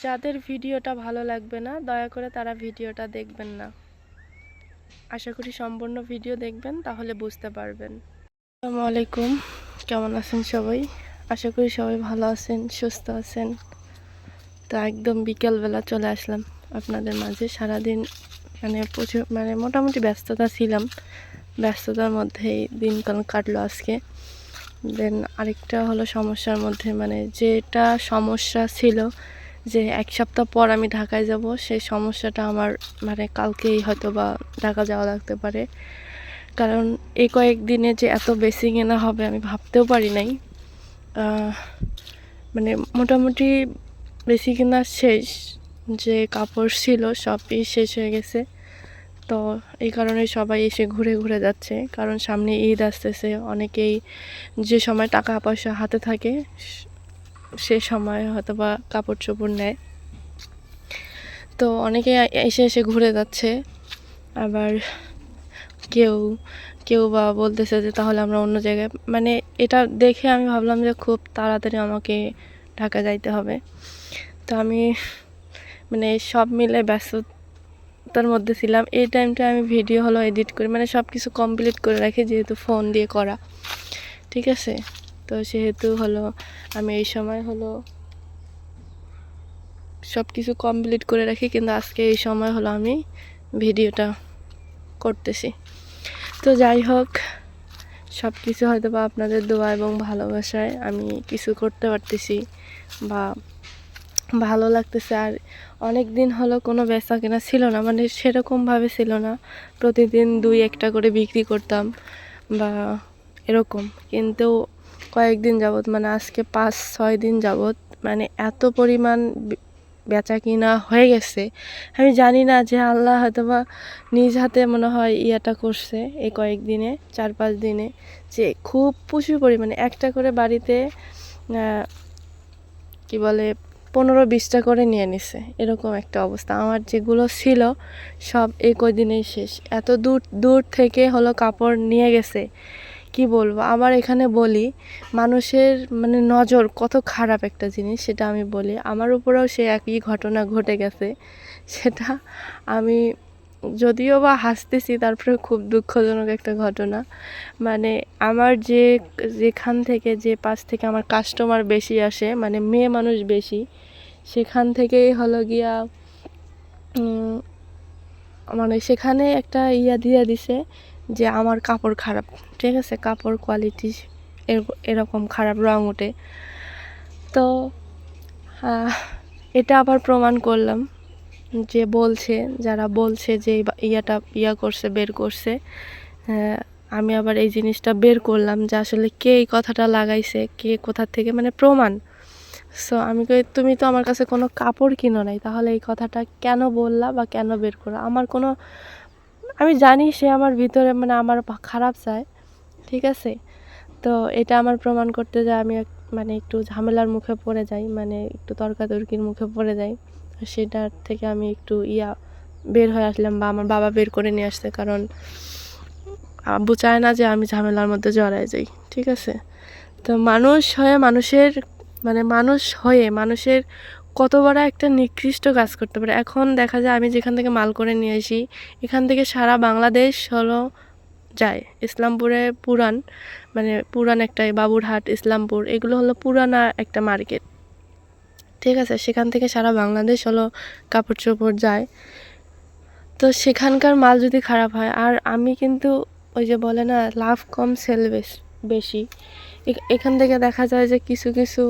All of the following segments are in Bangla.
যাদের ভিডিওটা ভালো লাগবে না দয়া করে তারা ভিডিওটা দেখবেন না। আশা করি সম্পূর্ণ ভিডিও দেখবেন, তাহলে বুঝতে পারবেন। আসসালামু আলাইকুম, কেমন আছেন সবাই? আশা করি সবাই ভালো আছেন, সুস্থ আছেন। তো একদম বিকেলবেলা চলে আসলাম আপনাদের মাঝে। সারাদিন প্রচুর মোটামুটি ব্যস্ততা ছিলাম, ব্যস্ততার মধ্যেই দিনকাল কাটলো আজকে। দেন আরেকটা হলো সমস্যার মধ্যে, যেটা সমস্যা ছিল যে এক সপ্তাহ পর আমি ঢাকায় যাব, সেই সমস্যাটা আমার কালকেই হয়তো বা ঢাকা যাওয়া লাগতে পারে। কারণ এই কয়েকদিনে যে এত বেশি কেনা হবে আমি ভাবতেও পারি নাই। মোটামুটি বেশি কেনা শেষ, যে কাপড় ছিল সবই শেষ হয়ে গেছে। তো এই কারণে সবাই এসে ঘুরে ঘুরে যাচ্ছে, কারণ সামনে ঈদ আসতেছে। অনেকেই যে সময় টাকা পয়সা হাতে থাকে সে সময় হয়তো বা কাপড় চোপড় নেয়। তো অনেকে এসে এসে ঘুরে যাচ্ছে। আবার কেউ কেউ বা বলতেছে যে তাহলে আমরা অন্য জায়গায়, এটা দেখে আমি ভাবলাম যে খুব তাড়াতাড়ি আমাকে ঢাকা যাইতে হবে। তো আমি সব মিলে ব্যস্ততার মধ্যে ছিলাম। এই টাইমটা আমি ভিডিও হলো এডিট করি, সব কিছু কমপ্লিট করে রাখি, যেহেতু ফোন দিয়ে করা, ঠিক আছে। তো সেহেতু হলো আমি এই সময় হলো সব কিছু কমপ্লিট করে রাখি, কিন্তু আজকে এই সময় হলো আমি ভিডিওটা করতেছি। তো যাই হোক, সব কিছু হয়তো বা আপনাদের দোয়া এবং ভালোবাসায় আমি কিছু করতে পারতেছি বা ভালো লাগতেছে। আর অনেক দিন হলো কোনো বেচা কেনা ছিল না, সেরকমভাবে ছিল না। প্রতিদিন 2-1টা করে বিক্রি করতাম বা এরকম, কিন্তু কয়েকদিন যাবৎ আজকে 5-6 দিন যাবৎ এত পরিমাণ বেচা কিনা হয়ে গেছে। আমি জানি না যে আল্লাহ হয়তোবা নিজ হাতে মনে হয় ইয়াটা করছে এই কয়েকদিনে, 4-5 দিনে, যে খুব প্রচুর পরিমাণে একটা করে বাড়িতে কি বলে 15-20টা করে নিয়ে নিছে, এরকম একটা অবস্থা। আমার যেগুলো ছিল সব এই কয়দিনেই শেষ। এত দূর দূর থেকে হলো কাপড় নিয়ে গেছে, কি বলবো। আবার এখানে বলি, মানুষের নজর কত খারাপ একটা জিনিস, সেটা আমি বলি। আমার উপরেও সে একই ঘটনা ঘটে গেছে। সেটা আমি যদিও বা হাসতেছি, তারপরে খুব দুঃখজনক একটা ঘটনা। আমার যেখান থেকে যে পাশ থেকে আমার কাস্টমার বেশি আসে, মেয়ে মানুষ বেশি, সেখান থেকেই হলো গিয়া সেখানে একটা ইয়া দিয়ে দিছে যে আমার কাপড় খারাপ, ঠিক আছে, কাপড় কোয়ালিটি এরকম খারাপ, রং ওঠে। তো এটা আবার প্রমাণ করলাম, যে যারা বলছে যে ইয়া করছে, বের করছে, আমি আবার এই জিনিসটা বের করলাম যে আসলে কে এই কথাটা লাগাইছে, কে কোথা থেকে, প্রমাণ। সো আমি কই, তুমি তো আমার কাছে কোনো কাপড় কিনো নাই, তাহলে এই কথাটা কেন বললা বা কেন বের করলা? আমি জানি সে আমার ভিতরে আমার খারাপ চায়, ঠিক আছে। তো এটা আমার প্রমাণ করতে যায় আমি একটু ঝামেলার মুখে পড়ে যাই, একটু তর্কাতর্কির মুখে পড়ে যাই। সেটার থেকে আমি একটু বের হয়ে আসলাম, বা আমার বাবা বের করে নিয়ে আসছে, কারণ আব্বু চায় না যে আমি ঝামেলার মধ্যে জড়ায় যাই, ঠিক আছে। তো মানুষ হয়ে মানুষের কত বড় একটা নিকৃষ্ট কাজ করতে পারে। এখন দেখা যায় আমি যেখান থেকে মাল করে নিয়ে আসি, এখান থেকে সারা বাংলাদেশ হলো যায়। ইসলামপুরে পুরান একটা, বাবুরহাট, ইসলামপুর, এগুলো হলো পুরানা একটা মার্কেট, ঠিক আছে। সেখান থেকে সারা বাংলাদেশ হলো কাপড় চোপড় যায়। তো সেখানকার মাল যদি খারাপ হয়, আর আমি কিন্তু ওই যে বলে না, লাভ কম সেল বেশি, এখান থেকে দেখা যায় যে কিছু কিছু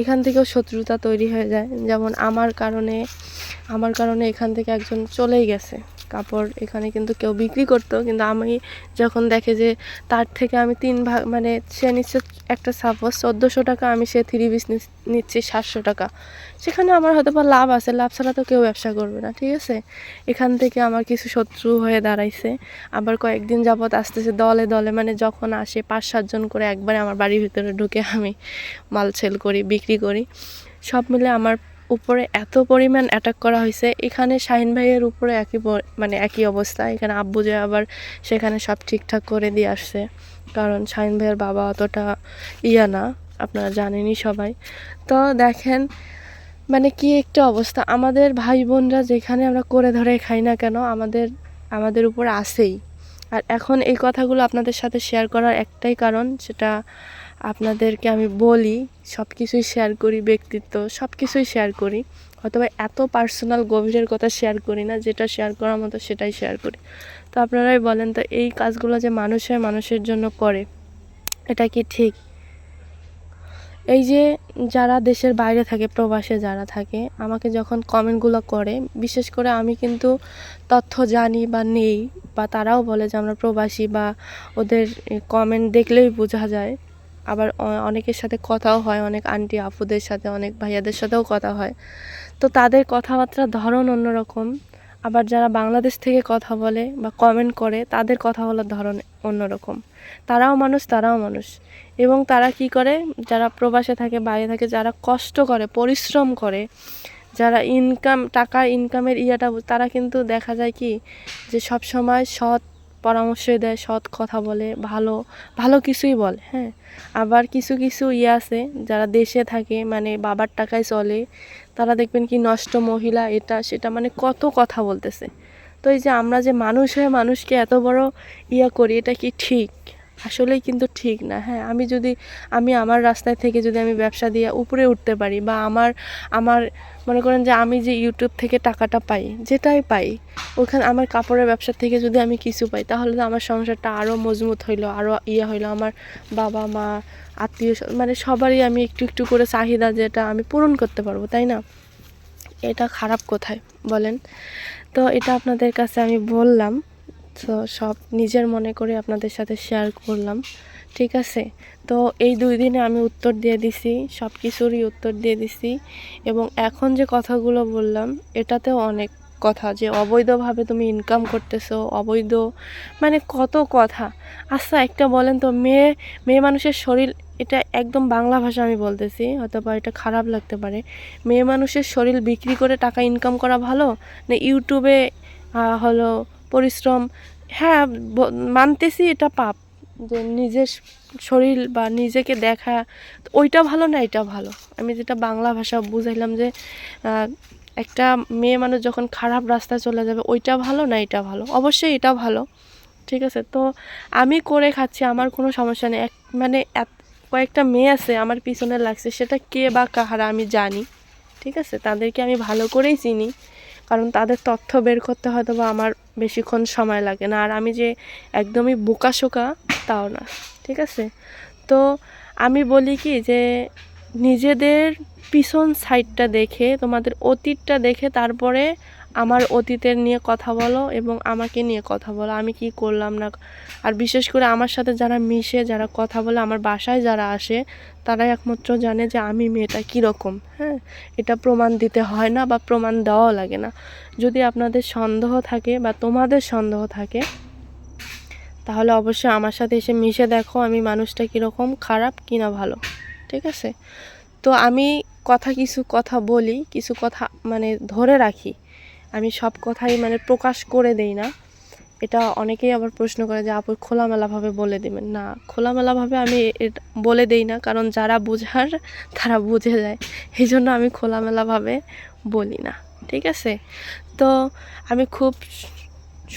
এখান থেকেও শত্রুতা তৈরি হয়ে যায়। যেমন আমার কারণে এখান থেকে একজন চলেই গেছে। কাপড় এখানে কিন্তু কেউ বিক্রি করতো, কিন্তু আমি যখন দেখে যে তার থেকে আমি 3 ভাগ, সে নিচ্ছে একটা সাপোজ 1400 টাকা, আমি সে 3 পিস নিচ্ছি 700 টাকা, সেখানে আমার হয়তো বা লাভ আছে। লাভ ছাড়া তো কেউ ব্যবসা করবে না, ঠিক আছে। এখান থেকে আমার কিছু শত্রু হয়ে দাঁড়াইছে। আবার কয়েকদিন যাবৎ আসতেছে দলে দলে, যখন আসে 5-7 জন করে একবারে আমার বাড়ির ভিতরে ঢুকে আমি মাল সেল করি, বিক্রি করি। সব মিলে আমার উপরে এত পরিমাণ অ্যাটাক করা হয়েছে। এখানে শাহিন ভাইয়ের উপরে একই অবস্থা। এখানে আব্বু যে আবার সেখানে সব ঠিকঠাক করে দিয়ে আসছে, কারণ শাহিন ভাইয়ের বাবা অতটা না, আপনারা জানেনই সবাই। তো দেখেন, মানে কি একটা অবস্থা, আমাদের ভাই বোনরা যেখানে আমরা করে ধরে খাই না কেন আমাদের উপর আসেই। আর এখন এই কথাগুলো আপনাদের সাথে শেয়ার করার একটাই কারণ, সেটা আপনাদেরকে আমি বলি, সব কিছুই শেয়ার করি, ব্যক্তিত্ব সব কিছুই শেয়ার করি, অথবা এত পার্সোনাল গভীরের কথা শেয়ার করি না, যেটা শেয়ার করার মতো সেটাই শেয়ার করি। তো আপনারাই বলেন তো, এই কাজগুলো যে মানুষের জন্য করে, এটা কি ঠিক? এই যে যারা দেশের বাইরে থাকে, প্রবাসে যারা থাকে, আমাকে যখন কমেন্টগুলো করে, বিশেষ করে আমি কিন্তু তথ্য জানি বা নেই, বা তারাও বলে যে আমরা প্রবাসী, বা ওদের কমেন্ট দেখলেই বোঝা যায়। আবার অনেকের সাথে কথাও হয়, অনেক আন্টি আপুদের সাথে, অনেক ভাইয়াদের সাথেও কথা হয়। তো তাদের কথাবার্তার ধরন অন্যরকম। আবার যারা বাংলাদেশ থেকে কথা বলে বা কমেন্ট করে, তাদের কথা বলার ধরন অন্যরকম। তারাও মানুষ। এবং তারা কি করে, যারা প্রবাসে থাকে, বাইরে থাকে, যারা কষ্ট করে, পরিশ্রম করে, যারা টাকা ইনকামের তারা কিন্তু দেখা যায় কি, যে সব সময় সৎ পরামর্শই দেয়, সৎ কথা বলে, ভালো কিছুই বলে। হ্যাঁ, আবার কিছু আছে যারা দেশে থাকে, মানে বাবার টাকায় চলে, তারা দেখবেন কি নষ্ট মহিলা, এটা সেটা, মানে কত কথা বলতেছে। তো এই যে আমরা যে মানুষ হয়ে মানুষকে এত বড় করি, এটা কি ঠিক? আসলেই কিন্তু ঠিক না। হ্যাঁ, আমি আমার রাস্তায় থেকে যদি আমি ব্যবসা দিয়ে উপরে উঠতে পারি, বা আমার মনে করেন যে আমি যে ইউটিউব থেকে টাকাটা পাই, যেটাই পাই, ওখানে আমার কাপড়ের ব্যবসা থেকে যদি আমি কিছু পাই, তাহলে তো আমার সংসারটা আরও মজবুত হইলো, আরও হইলো। আমার বাবা মা, আত্মীয়, মানে সবারই আমি একটু একটু করে চাহিদা যেটা আমি পূরণ করতে পারবো, তাই না? এটা খারাপ কোথায় বলেন? তো এটা আপনাদের কাছে আমি বললাম, তো সব নিজের মনে করে আপনাদের সাথে শেয়ার করলাম, ঠিক আছে? তো এই 2 দিনে আমি উত্তর দিয়ে দিছি, সব কিছুরই উত্তর দিয়ে দিছি। এবং এখন যে কথাগুলো বললাম, এটাতেও অনেক কথা, যে অবৈধভাবে তুমি ইনকাম করতেছো, অবৈধ, মানে কত কথা। আচ্ছা একটা বলেন তো, মেয়ে মানুষের শরীর, এটা একদম বাংলা ভাষা আমি বলতেছি, হয়তো বা এটা খারাপ লাগতে পারে, মেয়ে মানুষের শরীর বিক্রি করে টাকা ইনকাম করা ভালো, না ইউটিউবে হলো পরিশ্রম? হ্যাঁ, মানতেছি এটা পাপ, যে নিজের শরীর বা নিজেকে দেখা, ওইটা ভালো না এটা ভালো? আমি যেটা বাংলা ভাষা বুঝাইলাম, যে একটা মেয়ে মানুষ যখন খারাপ রাস্তায় চলে যাবে, ওইটা ভালো না এটা ভালো? অবশ্যই এটা ভালো, ঠিক আছে? তো আমি করে খাচ্ছি, আমার কোনো সমস্যা নেই। মানে কয়েকটা মেয়ে আছে আমার পিছনে লাগছে, সেটা কে বা কাহারা আমি জানি, ঠিক আছে? তাদেরকে আমি ভালো করেই চিনি, কারণ তাদের তথ্য বের করতে হয়তো বা আমার বেশিক্ষণ সময় লাগে না। আর আমি যে একদমই বোকাশোকা, তাও না, ঠিক আছে? তো আমি বলি কি, যে নিজেদের পিছন সাইডটা দেখে, তোমাদের অতীতটা দেখে, তারপরে আমার অতীতের নিয়ে কথা বলো এবং আমাকে নিয়ে কথা বলো, আমি কি করলাম না। আর বিশেষ করে আমার সাথে যারা মিশে, যারা কথা বলে, আমার বাসায় যারা আসে, তারাই একমাত্র জানে যে আমি মেয়েটা কীরকম। হ্যাঁ, এটা প্রমাণ দিতে হয় না, বা প্রমাণ দেওয়াও লাগে না। যদি আপনাদের সন্দেহ থাকে বা তোমাদের সন্দেহ থাকে, তাহলে অবশ্যই আমার সাথে এসে মিশে দেখো আমি মানুষটা কীরকম, খারাপ কি না ভালো, ঠিক আছে? তো আমি কিছু কথা বলি, কিছু কথা মানে ধরে রাখি, আমি সব কথাই মানে প্রকাশ করে দেই না। এটা অনেকেই আবার প্রশ্ন করে যে আপু খোলামেলাভাবে বলে দেবেন। না, খোলামেলাভাবে আমি বলে দেই না, কারণ যারা বোঝার তারা বুঝে যায়, এই জন্য আমি খোলামেলাভাবে বলি না, ঠিক আছে? তো আমি খুব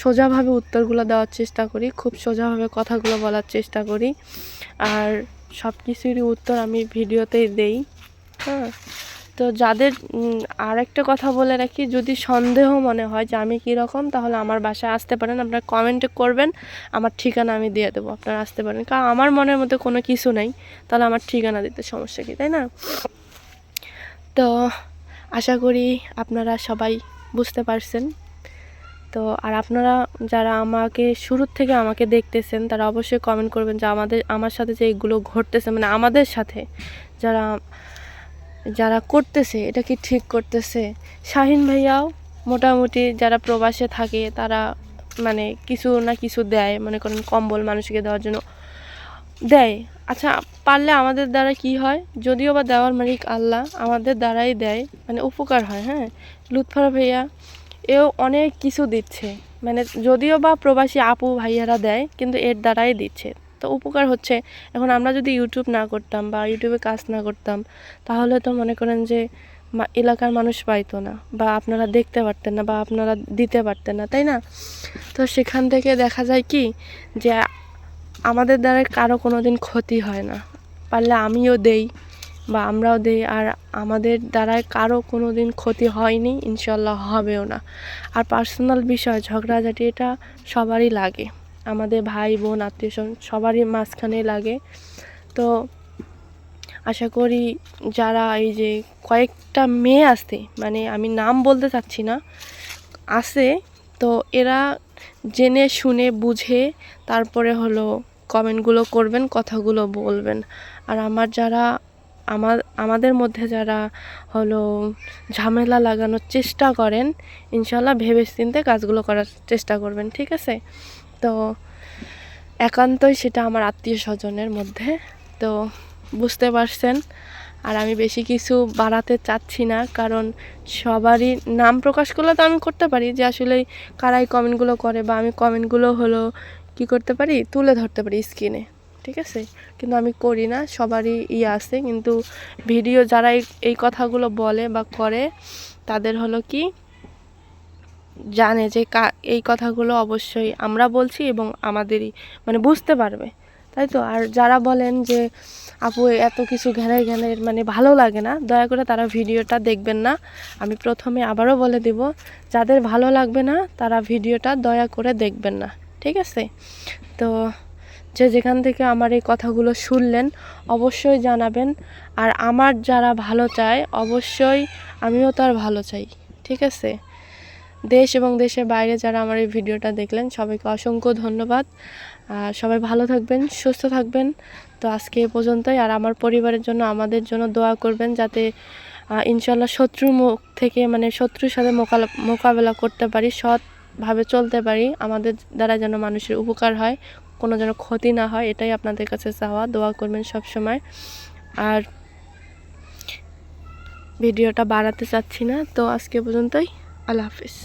সোজাভাবে উত্তরগুলো দেওয়ার চেষ্টা করি, খুব সোজাভাবে কথাগুলো বলার চেষ্টা করি, আর সব কিছুরই উত্তর আমি ভিডিওতেই দেই। হ্যাঁ, তো যাদের আর একটা কথা বলে রাখি, যদি সন্দেহ মনে হয় যে আমি কীরকম, তাহলে আমার বাসায় আসতে পারেন, আপনারা কমেন্টে করবেন, আমার ঠিকানা আমি দিয়ে দেবো, আপনারা আসতে পারেন। কারণ আমার মনের মধ্যে কোনো কিছু নেই, তাহলে আমার ঠিকানা দিতে সমস্যা কী, তাই না? তো আশা করি আপনারা সবাই বুঝতে পারছেন। তো আর আপনারা যারা আমাকে শুরুর থেকে আমাকে দেখতেছেন, তারা অবশ্যই কমেন্ট করবেন যে আমার সাথে যে এগুলো ঘটতেছে, মানে আমাদের সাথে যারা করতেছে, এটা কি ঠিক করতেছে? শাহিন ভাইয়াও মোটামুটি যারা প্রবাসে থাকে, তারা মানে কিছু না কিছু দেয়, মনে করেন কম্বল মানুষকে দেওয়ার জন্য দেয়। আচ্ছা, পারলে আমাদের দ্বারা কি হয়, যদিও বা দেওয়ার মালিক আল্লাহ, আমাদের দ্বারাই দেয়, মানে উপকার হয়। হ্যাঁ, লুৎফর ভাইয়া এও অনেক কিছু দিচ্ছে, মানে যদিও বা প্রবাসী আপু ভাইয়ারা দেয়, কিন্তু এর দ্বারাই দিচ্ছে, তো উপকার হচ্ছে। এখন আমরা যদি ইউটিউব না করতাম বা ইউটিউবে কাজ না করতাম, তাহলে তো মনে করেন যে এলাকার মানুষ পাইতো না, বা আপনারা দেখতে পারতেন না, বা আপনারা দিতে পারতেন না, তাই না? তো সেখান থেকে দেখা যায় কি যে আমাদের দ্বারা কারো কোনো দিন ক্ষতি হয় না। পারলে আমিও দেই বা আমরাও দেই, আর আমাদের দ্বারায় কারো কোনো দিন ক্ষতি হয়নি, ইনশাল্লাহ হবেও না। আর পার্সোনাল বিষয় ঝগড়াঝাটি এটা সবারই লাগে, আমাদের ভাই বোন আত্মীয় স্বজন সবারই মাঝখানে লাগে। তো আশা করি যারা এই যে কয়েকটা মেয়ে আছে, মানে আমি নাম বলতে চাচ্ছি না, আছে, তো এরা জেনে শুনে বুঝে তারপরে হলো কমেন্টগুলো করবেন, কথাগুলো বলবেন। আর আমাদের মধ্যে যারা হলো ঝামেলা লাগানোর চেষ্টা করেন, ইনশাল্লাহ ভেবেচিন্তে কাজগুলো করার চেষ্টা করবেন, ঠিক আছে? তো একান্তই সেটা আমার আত্মীয় স্বজনের মধ্যে। তো বুঝতে পারছেন। আর আমি বেশি কিছু বাড়াতে চাচ্ছি না, কারণ সবারই নাম প্রকাশ করলে তো আমি করতে পারি যে আসলে কারাই কমেন্টগুলো করে, বা আমি কমেন্টগুলো হলো কি করতে পারি, তুলে ধরতে পারি স্ক্রিনে, ঠিক আছে? কিন্তু আমি করি না, সবারই আছে। কিন্তু ভিডিও যারা এই কথাগুলো বলে বা করে, তাদের হলো কি জানে যে এই কথাগুলো অবশ্যই আমরা বলছি এবং আমাদেরই মানে বুঝতে পারবে, তাই তো? আর যারা বলেন যে আপু এত কিছু ঘ্যানের ঘ্যানের মানে ভালো লাগে না, দয়া করে তারা ভিডিওটা দেখবেন না। আমি প্রথমে আবারও বলে দেব, যাদের ভালো লাগবে না তারা ভিডিওটা দয়া করে দেখবেন না, ঠিক আছে? তো যে যেখান থেকে আমার এই কথাগুলো শুনলেন অবশ্যই জানাবেন। আর আমার যারা ভালো চায় অবশ্যই আমিও তার ভালো চাই, ঠিক আছে? দেশ এবং দেশের বাইরে যারা আমার এই ভিডিওটা দেখলেন সবাইকে অসংখ্য ধন্যবাদ। সবাই ভালো থাকবেন, সুস্থ থাকবেন। তো আজকে এ পর্যন্তই। আর আমার পরিবারের জন্য, আমাদের জন্য দোয়া করবেন, যাতে ইনশাল্লাহ শত্রুর মুখ থেকে মানে শত্রুর সাথে মোকাবেলা করতে পারি, সৎভাবে চলতে পারি, আমাদের দ্বারা যেন মানুষের উপকার হয়, কোনো যেন ক্ষতি না হয়, এটাই আপনাদের কাছে চাওয়া। দোয়া করবেন সব সময়। আর ভিডিওটা বাড়াতে চাচ্ছি না, তো আজকে পর্যন্তই। আল্লাহ হাফিজ।